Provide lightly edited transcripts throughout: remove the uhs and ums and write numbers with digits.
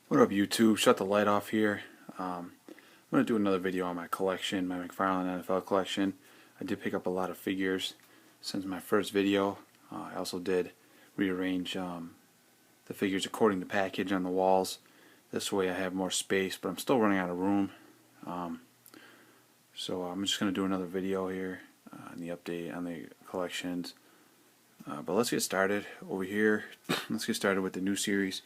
What up, YouTube? Shut the light off here. I'm going to do another video on my collection, my McFarlane NFL collection. I did pick up a lot of figures since my first video. I also did rearrange the figures according to package on the walls. This way I have more space, but I'm still running out of room. So I'm just going to do another video here on the update on the collections. But let's get started over here. Let's get started with the new series.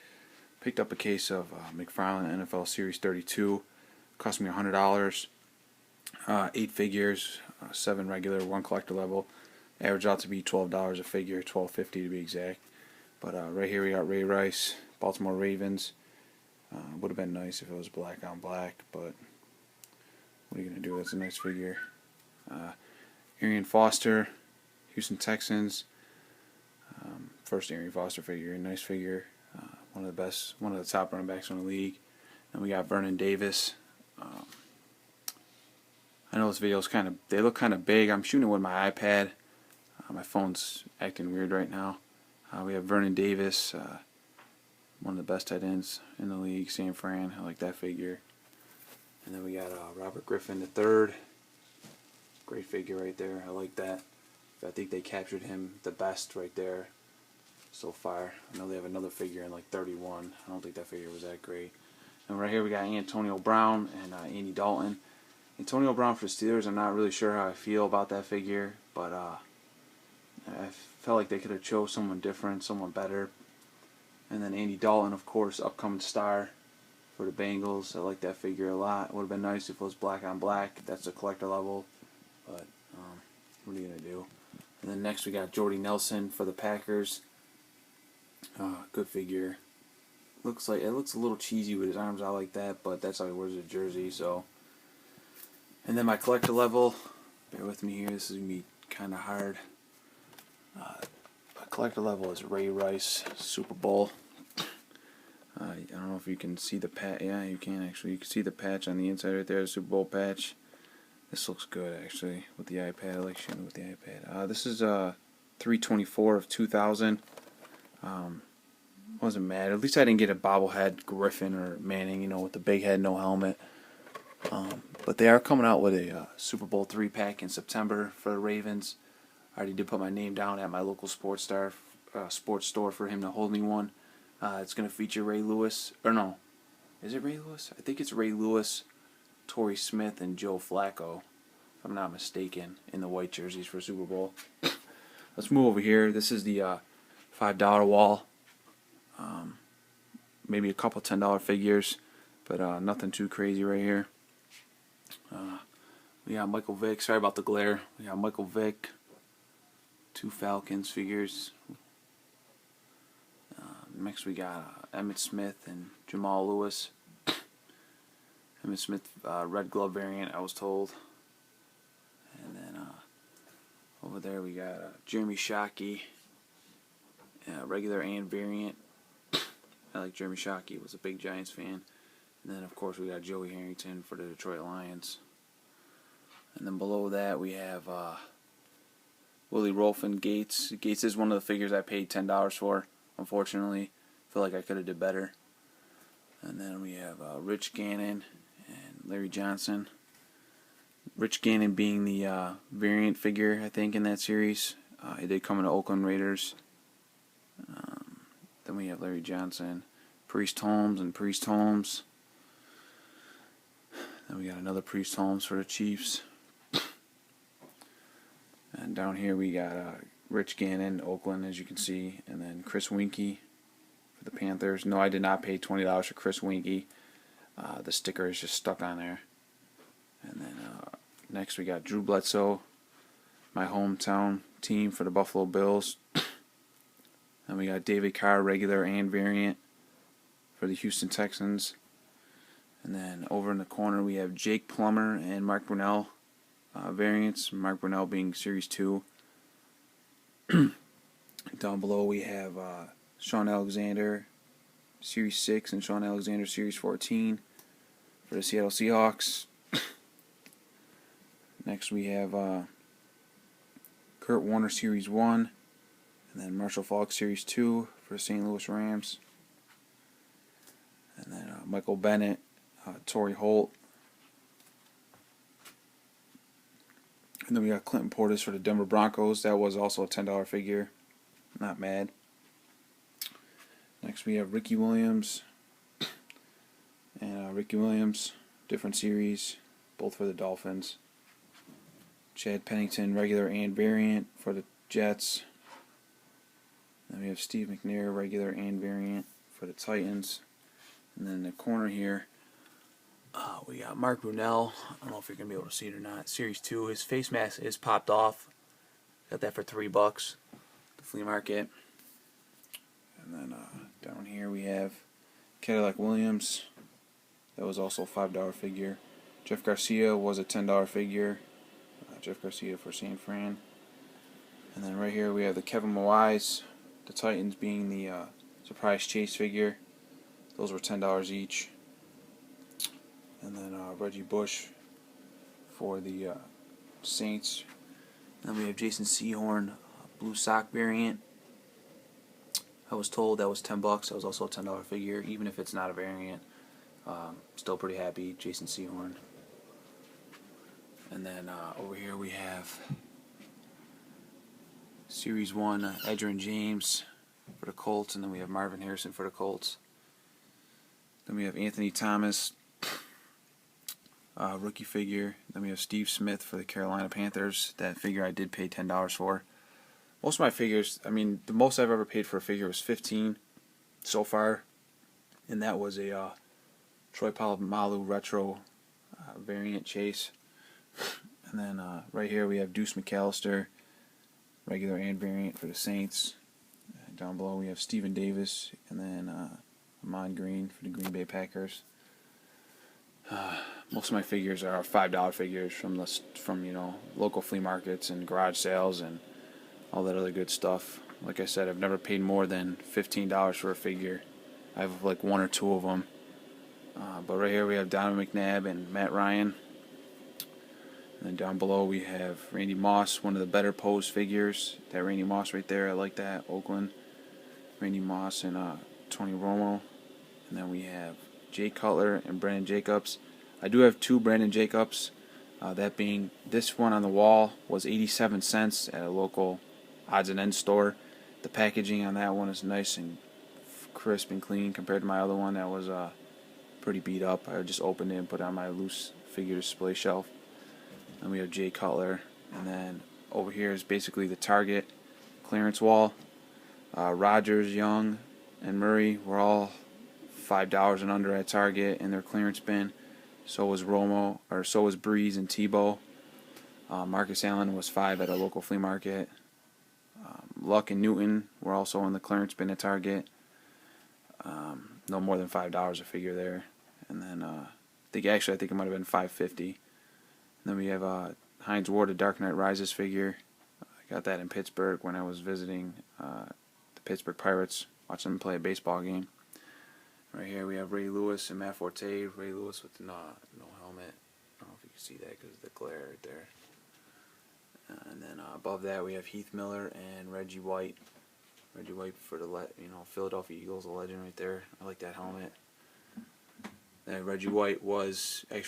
Picked up a case of McFarlane NFL Series 32. Cost me $100. 8 figures, 7 regular, 1 collector level. Average out to be $12 a figure, $12.50 to be exact. But right here we got Ray Rice, Baltimore Ravens. Would have been nice if it was black on black, but what are you going to do? That's a nice figure. Arian Foster, Houston Texans. First Arian Foster figure, nice figure. One of the best, one of the top running backs in the league. And we got Vernon Davis. I know this video's they look kind of big. I'm shooting it with my iPad. My phone's acting weird right now. We have Vernon Davis, one of the best tight ends in the league, San Fran. I like that figure. And then we got Robert Griffin III. Great figure right there. I like that. I think they captured him the best right there so far. I know they have another figure in like 31. I don't think that figure was that great. And right here we got Antonio Brown and Andy Dalton. Antonio Brown for the Steelers, I'm not really sure how I feel about that figure, but I felt like they could have chose someone different, someone better. And then Andy Dalton, of course, upcoming star for the Bengals. I like that figure a lot. It would have been nice if it was black on black. That's the collector level, but what are you going to do? And then next we got Jordy Nelson for the Packers. Good figure. It looks a little cheesy with his arms out like that, but that's how he wears his jersey. So, and then my collector level. Bear with me here. This is gonna be kind of hard. My collector level is Ray Rice Super Bowl. I don't know if you can see the patch. Yeah, you can actually. You can see the patch on the inside right there, the Super Bowl patch. This looks good actually with the iPad. I like shooting with the iPad. This is 3/24 of 2000. Wasn't mad. At least I didn't get a bobblehead Griffin or Manning, with the big head, no helmet. But they are coming out with a Super Bowl 3 pack in September for the Ravens. I already did put my name down at my local sports store for him to hold me one. It's going to feature Ray Lewis. Or no, is it Ray Lewis? I think it's Ray Lewis, Torrey Smith, and Joe Flacco, if I'm not mistaken, in the white jerseys for Super Bowl. Let's move over here. This is the $5 wall. Maybe a couple $10 figures, but nothing too crazy right here. We got Michael Vick. Sorry about the glare. We got Michael Vick. 2 Falcons figures. Next we got Emmitt Smith and Jamal Lewis. Emmitt Smith red glove variant, I was told. And then over there we got Jeremy Shockey, regular and variant. I like Jeremy Shockey, was a big Giants fan. And then of course we got Joey Harrington for the Detroit Lions. And then below that we have Willie Rolfin Gates. Gates is one of the figures I paid $10 for. Unfortunately, I feel like I could have did better. And then we have Rich Gannon and Larry Johnson. Rich Gannon being the variant figure, I think, in that series. He did come into Oakland Raiders. Then we have Larry Johnson, Priest Holmes, and Priest Holmes. Then we got another Priest Holmes for the Chiefs. And down here we got Rich Gannon, Oakland, as you can see, and then Chris Winkie for the Panthers. No, I did not pay $20 for Chris Winkie. The sticker is just stuck on there. And then next we got Drew Bledsoe, my hometown team for the Buffalo Bills. Then we got David Carr, regular and variant for the Houston Texans. And then over in the corner we have Jake Plummer and Mark Brunell variants. Mark Brunell being Series 2. Down below we have Sean Alexander, Series 6, and Sean Alexander, Series 14 for the Seattle Seahawks. Next we have Kurt Warner, Series 1. And then Marshall Faulk Series 2 for the St. Louis Rams. And then Michael Bennett, Torrey Holt. And then we got Clinton Portis for the Denver Broncos. That was also a $10 figure. Not mad. Next we have Ricky Williams. And Ricky Williams, different series, both for the Dolphins. Chad Pennington, regular and variant for the Jets. Then we have Steve McNair, regular and variant for the Titans. And then in the corner here, we got Mark Brunell. I don't know if you're going to be able to see it or not. Series 2, his face mask is popped off. Got that for $3 at the flea market. And then down here we have Cadillac Williams. That was also a $5 figure. Jeff Garcia was a $10 figure. Jeff Garcia for San Fran. And then right here we have the Kevin Mawais, the Titans being the surprise chase figure. Those were $10 each. And then Reggie Bush for the Saints. And then we have Jason Sehorn, blue sock variant. I was told that was $10. That was also a $10 figure, even if it's not a variant. Still pretty happy, Jason Sehorn. And then over here we have Series 1, Edgerrin James for the Colts, and then we have Marvin Harrison for the Colts. Then we have Anthony Thomas, rookie figure. Then we have Steve Smith for the Carolina Panthers. That figure I did pay $10 for. Most of my figures, I mean, the most I've ever paid for a figure was $15 so far, and that was a Troy Polamalu retro variant chase. And then right here we have Deuce McAllister, regular and variant for the Saints. Down below we have Stephen Davis, and then Amon Green for the Green Bay Packers. Most of my figures are $5 figures from local flea markets and garage sales and all that other good stuff. Like I said, I've never paid more than $15 for a figure. I have like one or two of them. But right here we have Donovan McNabb and Matt Ryan. And then down below we have Randy Moss, one of the better posed figures. That Randy Moss right there, I like that. Oakland. Randy Moss and Tony Romo. And then we have Jay Cutler and Brandon Jacobs. I do have two Brandon Jacobs. That being, this one on the wall was 87 cents at a local odds and ends store. The packaging on that one is nice and crisp and clean compared to my other one that was pretty beat up. I just opened it and put it on my loose figure display shelf. And we have Jay Cutler. And then over here is basically the Target clearance wall. Rodgers, Young, and Murray were all $5 and under at Target in their clearance bin. So was Breeze and Tebow. Marcus Allen was $5 at a local flea market. Luck and Newton were also in the clearance bin at Target. No more than $5 a figure there. And then I think it might have been $5.50. Then we have Hines Ward, a Dark Knight Rises figure. I got that in Pittsburgh when I was visiting the Pittsburgh Pirates, watching them play a baseball game. Right here we have Ray Lewis and Matt Forte. Ray Lewis with no helmet. I don't know if you can see that because of the glare right there. And then above that we have Heath Miller and Reggie White. Reggie White for the Philadelphia Eagles, a legend right there. I like that helmet. And Reggie White was a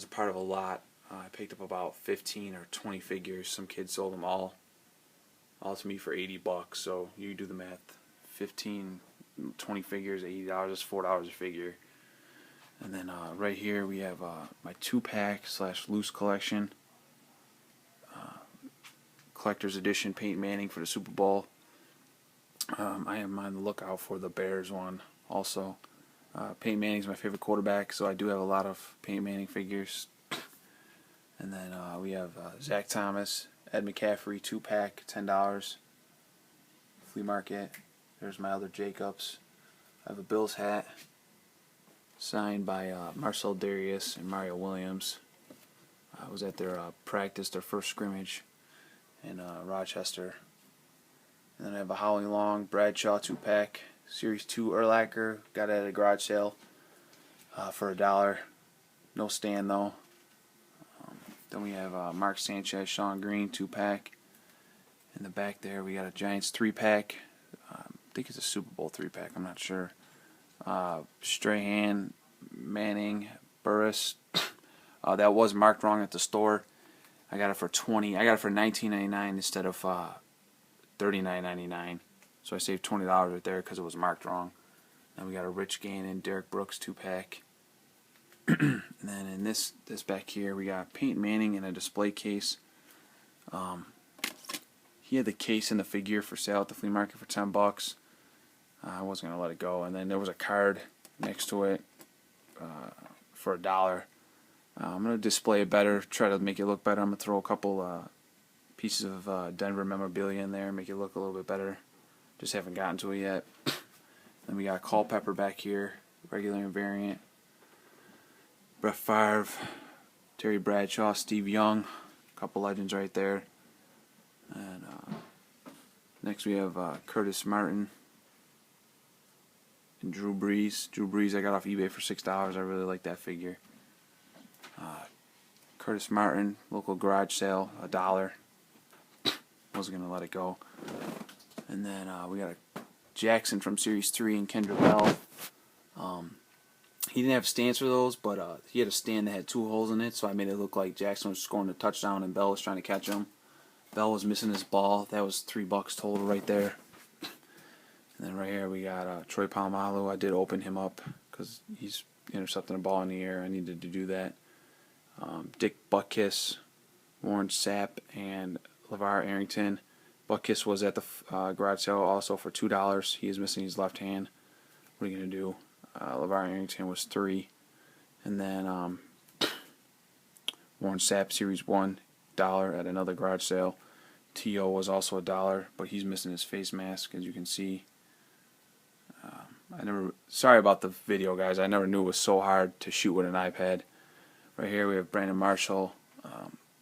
part of a lot. I picked up about 15 or 20 figures. Some kids sold them all to me for $80. So you do the math. 15, 20 figures, $80 is $4 a figure. And then right here we have my 2-pack / loose collection. Collector's edition Peyton Manning for the Super Bowl. I am on the lookout for the Bears one also. Peyton Manning's my favorite quarterback, so I do have a lot of Peyton Manning figures. And then we have Zach Thomas, Ed McCaffrey 2-pack, $10. Flea market. There's my other Jacobs. I have a Bills hat signed by Marcel Darius and Mario Williams. I was at their practice, their first scrimmage in Rochester. And then I have a Howling Long Bradshaw 2-pack, Series 2 Urlacher. Got it at a garage sale for $1. No stand though. Then we have Mark Sanchez, Sean Green 2-pack. In the back there we got a Giants 3-pack. I think it's a Super Bowl 3-pack, I'm not sure. Strahan Manning Burris. That was marked wrong at the store. I got it for $19.99 instead of $39.99. So I saved $20 right there because it was marked wrong. Then we got a Rich Gannon Derek Brooks 2-pack. And then in this back here we got Peyton Manning in a display case. He had the case and the figure for sale at the flea market for $10. I wasn't gonna let it go. And then there was a card next to it for $1. I'm gonna display it better, try to make it look better. I'm gonna throw a couple pieces of Denver memorabilia in there, make it look a little bit better. Just haven't gotten to it yet. Then we got Culpepper back here, regular and variant. Brett Favre, Terry Bradshaw, Steve Young, a couple legends right there. And next we have Curtis Martin and Drew Brees. Drew Brees I got off eBay for $6. I really like that figure. Curtis Martin, local garage sale, $1. Wasn't gonna let it go. And then we got a Jackson from Series 3 and Kendra Bell. He didn't have stands for those, but he had a stand that had 2 holes in it, so I made it look like Jackson was scoring a touchdown and Bell was trying to catch him. Bell was missing his ball. That was $3 total right there. And then right here we got Troy Polamalu. I did open him up because he's intercepting a ball in the air. I needed to do that. Dick Butkus, Warren Sapp, and LeVar Arrington. Butkus was at the garage sale also for $2. He is missing his left hand. What are you going to do? LeVar Arrington was $3. And then Warren Sapp, Series 1, $1 at another garage sale. T.O. was also $1, but he's missing his face mask, as you can see. Sorry about the video, guys. I never knew it was so hard to shoot with an iPad. Right here we have Brandon Marshall.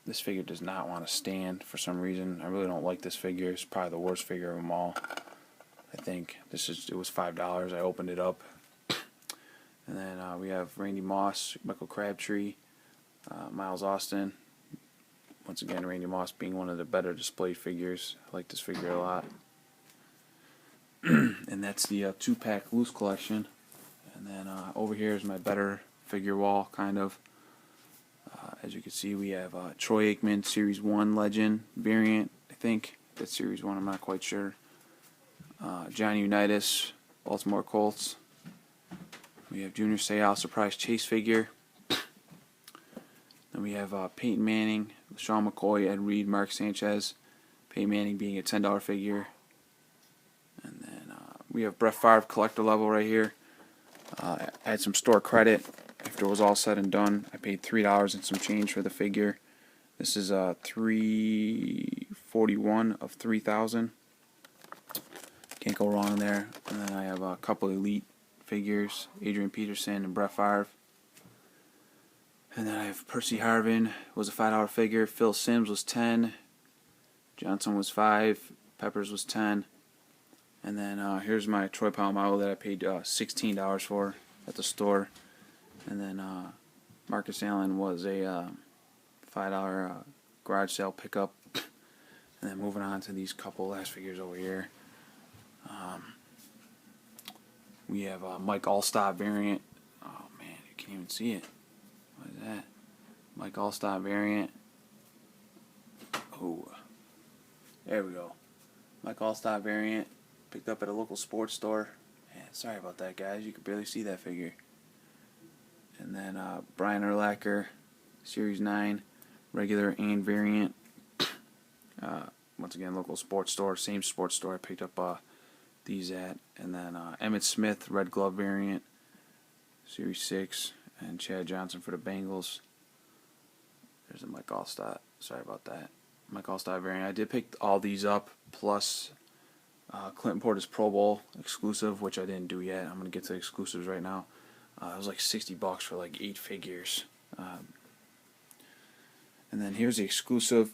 This figure does not want to stand for some reason. I really don't like this figure. It's probably the worst figure of them all. I think it was $5. I opened it up. And then we have Randy Moss, Michael Crabtree, Miles Austin. Once again, Randy Moss being one of the better displayed figures. I like this figure a lot. And that's the 2-pack loose collection. And then over here is my better figure wall, kind of. As you can see, we have Troy Aikman, Series 1 Legend variant, I think. That's Series 1, I'm not quite sure. Johnny Unitas, Baltimore Colts. We have Junior Seau, Surprise Chase figure. Then we have Peyton Manning, Sean McCoy, Ed Reed, Mark Sanchez. Peyton Manning being a $10 figure. And then we have Brett Favre collector level right here. I had some store credit. After it was all said and done, I paid $3 and some change for the figure. This is $341 of 3,000. Can't go wrong there. And then I have a couple elite figures, Adrian Peterson and Brett Favre. And then I have Percy Harvin, was a $5 figure. Phil Simms was $10. Johnson was $5. Peppers was $10. And then here's my Troy Polamalu that I paid $16 for at the store. And then Marcus Allen was a $5 garage sale pickup. And then moving on to these couple last figures over here. We have Mike Allstott variant. Oh man, you can't even see it. What is that? Mike Allstott variant. Oh, there we go. Mike Allstott variant. Picked up at a local sports store. Man, sorry about that, guys. You could barely see that figure. And then Brian Urlacher, Series 9, regular and variant. Once again, local sports store, same sports store I picked up these at. And then Emmitt Smith, red glove variant, Series 6, and Chad Johnson for the Bengals. There's a Mike Allstott. Sorry about that. Mike Allstott variant. I did pick all these up, plus Clinton Portis Pro Bowl exclusive, which I didn't do yet. I'm going to get to the exclusives right now. It was like $60 for like 8 figures. And then here's the exclusive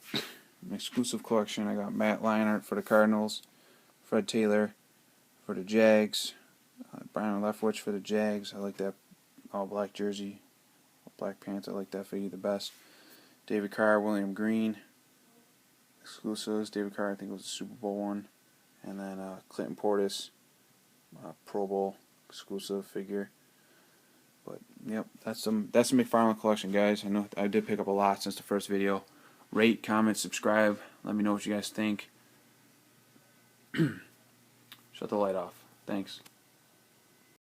collection. I got Matt Leinart for the Cardinals, Fred Taylor for the Jags, Brian Leftwich for the Jags. I like that all black jersey, all black pants. I like that figure the best. David Carr, William Green exclusives. David Carr, I think it was the Super Bowl one. And then Clinton Portis, Pro Bowl exclusive figure. But yep, that's the McFarlane collection, guys. I know I did pick up a lot since the first video. Rate, comment, subscribe. Let me know what you guys think. Shut the light off. Thanks.